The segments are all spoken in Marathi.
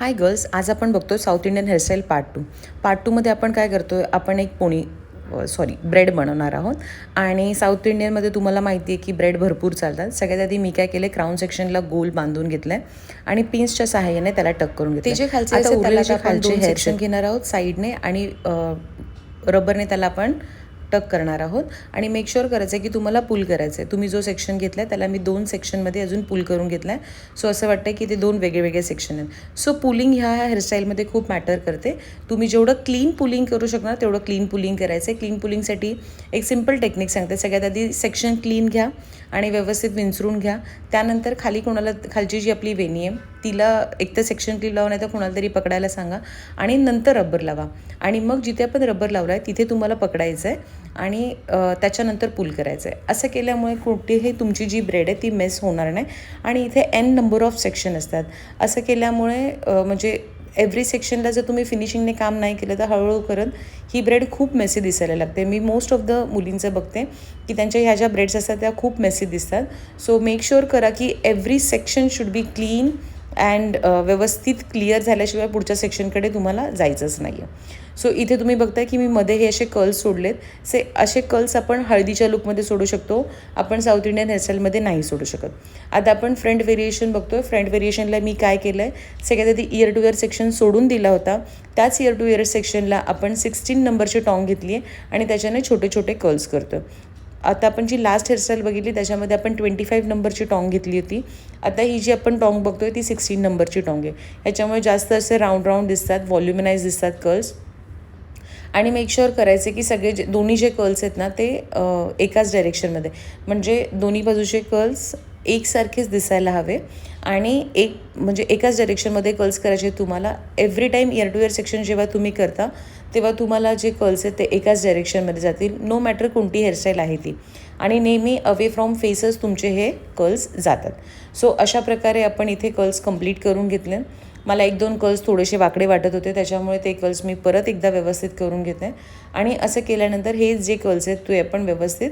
हाय गर्ल्स, आज आपण बघतो साऊथ इंडियन हेअरस्टाईल पार्ट टूमध्ये आपण काय करतो आहे, आपण एक ब्रेड बनवणार आहोत. आणि साऊथ इंडियनमध्ये तुम्हाला माहिती आहे की ब्रेड भरपूर चालतात. सगळ्यात आधी मी काय केलं, क्राऊन सेक्शनला गोल बांधून घेतलं आहे आणि पिन्सच्या सहाय्याने त्याला टक करून घेतलं. ते जे खालचे आता उरलेले जे खालचे हेअर सेक्शन घेणार आहोत साईडने आणि रबरने त्याला आपण टक करणार आहोत. आणि मेक शुअर करायचं आहे की तुम्हाला पुल करायचं आहे. तुम्ही जो सेक्शन घेतला आहे त्याला मी 2 सेक्शनमध्ये अजून पुल करून घेतला आहे. सो असं वाटतं की ते 2 वेगळे सेक्शन आहेत. सो पुलिंग ह्या हेअरस्टाईलमध्ये खूप मॅटर करते. तुम्ही जेवढं क्लीन पुलिंग करू शकणार तेवढं क्लीन पुलिंग करायचं आहे. क्लीन पुलिंगसाठी एक सिम्पल टेक्निक सांगते. सगळ्यात आधी सेक्शन क्लीन घ्या आणि व्यवस्थित विंचरून घ्या. त्यानंतर खालची जी आपली वेणी आहे तिला एक तर सेक्शन क्लीन लावा, नाही तर कोणाला तरी पकडायला सांगा आणि नंतर रबर लावा. आणि मग जिथे आपण रबर लावला आहे तिथे तुम्हाला पकडायचं आहे आणि त्याच्यानंतर पुल करायचं आहे. असं केल्यामुळे कुठेही तुमची जी ब्रेड आहे ती मेस होणार नाही. आणि इथे n नंबर ऑफ सेक्शन असतात. असं केल्यामुळे म्हणजे एव्हरी सेक्शनला जर तुम्ही फिनिशिंगने काम नाही केलं तर हळूहळू करत ही ब्रेड खूप मेसी दिसायला लागते. मी मोस्ट ऑफ द मुलींचं बघते की त्यांच्या ह्या ज्या ब्रेड्स असतात त्या खूप मेसी दिसतात. सो मेक शुअर करा की every section should be clean and व्यवस्थित क्लिअर झाल्याशिवाय पुढच्या सेक्शनकडे तुम्हाला जायचंच नाही आहे. सो इथे तुम्ही बघताय की मी मध्ये हे असे कर्ल्स सोडलेत. असे कर्ल्स आपण हळदीच्या लुकमध्ये सोडू शकतो, आपण साऊथ इंडियन हेअरस्टाईलमध्ये नाही सोडू शकत. आता आपण फ्रंट व्हेरिएशन बघतोय. फ्रंट व्हेरिएशनला मी काय केलं आहे, सगळ्यात आधी इयर टू इयर सेक्शन सोडून दिला होता. त्याच इयर टू इयर सेक्शनला आपण 16 नंबरची टॉंग घेतली आहे आणि त्याच्याने छोटे छोटे कर्ल्स करतो. आता आपण जी लास्ट हेअरस्टाईल बघितली त्याच्यामध्ये आपण 25 नंबरची टॉंग घेतली होती. आता ही जी आपण टॉंग बघतोय ती 16 नंबरची टॉंग आहे. ह्याच्यामुळे जास्त असे राऊंड दिसतात, व्हॉल्युमिनाइज दिसतात कर्ल्स. आणि मेक शुअर करायचे की दोन्ही जे कर्ल्स आहेत ना ते एकाच डायरेक्शनमध्ये, म्हणजे दोन्ही बाजूचे कर्ल्स एकसारखेच दिसायला हवे. आणि एकाच डायरेक्शनमध्ये कर्ल्स करायचे तुम्हाला. Every time ear to ear section जेव्हा तुम्ही करता तेव्हा तुम्हाला जे कर्ल्स आहेत ते एकाच डायरेक्शनमध्ये जातील, नो मॅटर कोणती हेअरस्टाईल आहे ती. आणि नेहमी अवे फ्रॉम फेसच तुमचे हे कर्ल्स जातात. सो अशा प्रकारे आपण इथे कर्ल्स कंप्लीट करून घेतले. मला 1-2 कर्ल्स थोडेसे वाकडे वाटत होते, त्याच्यामुळे ते कर्ल्स मी परत एकदा व्यवस्थित करून घेते. आणि असं केल्यानंतर हे जे कर्ल्स आहेत ते आपण व्यवस्थित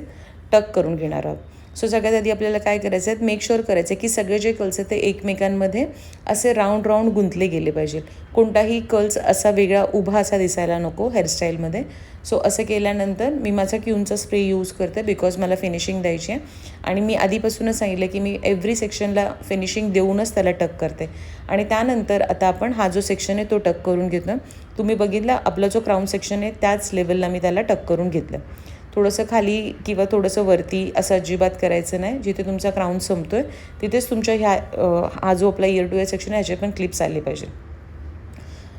टक करून घेणार आहोत. सो सगळ्यात आधी आपल्याला काय करायचं आहे, मेक शुअर करायचं आहे की सगळे जे कर्ल्स आहेत ते एकमेकांमध्ये असे राऊंड गुंतले गेले पाहिजे. कोणताही कर्ल्स असा वेगळा उभा असा दिसायला नको हेअरस्टाईलमध्ये. सो असं केल्यानंतर मी माझा क्यूनचा स्प्रे यूज करते बिकॉज मला फिनिशिंग द्यायची आहे. आणि मी आधीपासूनच सांगितलं की मी एव्हरी सेक्शनला फिनिशिंग देऊनच त्याला टक करते. आणि त्यानंतर आता आपण हा जो सेक्शन आहे तो टक करून घेतला. तुम्ही बघितला आपला जो क्राऊन सेक्शन आहे त्याच लेवलला मी त्याला टक करून घेतलं. थोडंसं खाली किंवा थोडंसं वरती असं अजिबात करायचं नाही. जिथे तुमचा क्राऊन संपतो आहे तिथेच तुमच्या हा जो आपला इयर टू इयर सेक्शन आहे ह्याचे पण क्लिप्स आले पाहिजे.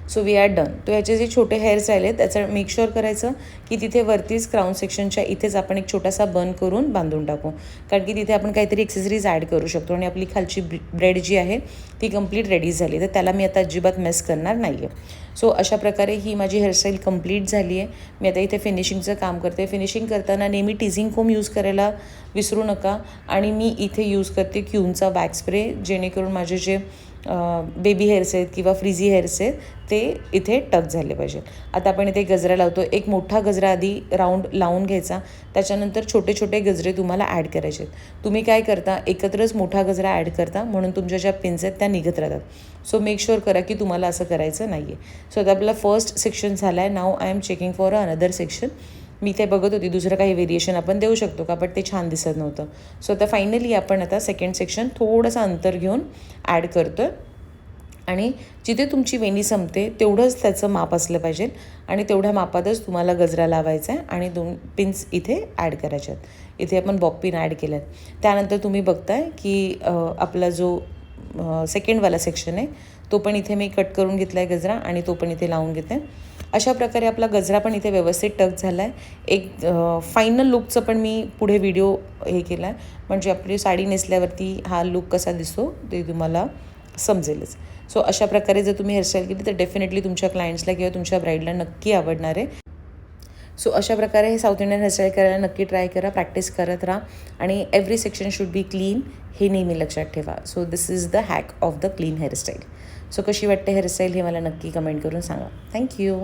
So we are done. तो ह्याचे जे छोटे हेअर्स राहिले त्याचं मेक शुअर करायचं की तिथे वरतीच क्राऊन सेक्शनच्या इथेच आपण एक छोटासा बन करून बांधून टाकू, कारण की तिथे आपण काहीतरी एक्सेसरीज ॲड करू शकतो. आणि आपली खालची ब्रेड जी आहे ती कंप्लीट रेडी झाली, तर त्याला मी आता अजिबात मेस करणार नाही आहे. सो अशा प्रकारे ही माझी हेअरस्टाईल कंप्लीट झाली आहे. मी आता इथे फिनिशिंगचं काम करते. फिनिशिंग करताना नेहमी टीझिंग कोम यूज करायला विसरू नका. आणि मी इथे यूज करते क्यूनचा बॅक स्प्रे, जेणेकरून माझे जे बेबी हेअर्स आहेत किंवा फ्रिझी हेअर्स आहेत ते इथे टक झाले पाहिजे. आता आपण इथे गजरा लावतो. एक मोठा गजरा आधी राऊंड लावून घ्यायचा, त्याच्यानंतर छोटे छोटे गजरे तुम्हाला ॲड करायचे आहेत. तुम्ही काय करता, एकत्रच मोठा गजरा ॲड करता म्हणून तुमच्या ज्या पिन्स आहेत त्या निघत राहतात. सो मेक शुअर करा की तुम्हाला असं करायचं नाही आहे. सो आता आपला फर्स्ट सेक्शन झाला आहे. नाव I am checking for another section. मी ते बघत होती दुसरं काही व्हेरिएशन आपण देऊ शकतो का, बट ते छान दिसत नव्हतं. सो आता फायनली आपण आता सेकंड सेक्शन थोडंसं अंतर घेऊन ॲड करतो आहे. आणि जिथे तुमची वेणी संपते तेवढंच त्याचं माप असलं पाहिजे आणि तेवढ्या मापातच तुम्हाला गजरा लावायचा आहे आणि 2 पिन्स इथे ॲड करायच्या आहेत. इथे आपण बॉब पिन ॲड केल्या आहेत. त्यानंतर तुम्ही बघताय की आपला जो सेकंडवाला सेक्शन आहे तो पण इथे मी कट करून घेतला आहे गजरा आणि तो पण इथे लावून घेते. अशा प्रकारे आपला गजरा पण इथे व्यवस्थित टक झाला आहे. एक फायनल लुकचं पण मी पुढे व्हिडिओ हे केला आहे, म्हणजे आपली साडी नेसल्यावरती हा लुक कसा दिसतो ते तुम्हाला समजेलच. सो अशा प्रकारे जर तुम्ही हेअरस्टाईल केली तर डेफिनेटली तुमच्या क्लायंट्सला किंवा तुमच्या ब्राईडला नक्की आवडणार आहे. सो अशा प्रकारे हे साऊथ इंडियन हेअरस्टाईल करायला नक्की ट्राय करा, प्रॅक्टिस करत राहा. आणि every section should be clean हे नेहमी लक्षात ठेवा. So this is the hack of the clean hairstyle. So कशी वाटते हेअरस्टाईल हे मला नक्की कमेंट करून सांगा. थँक्यू.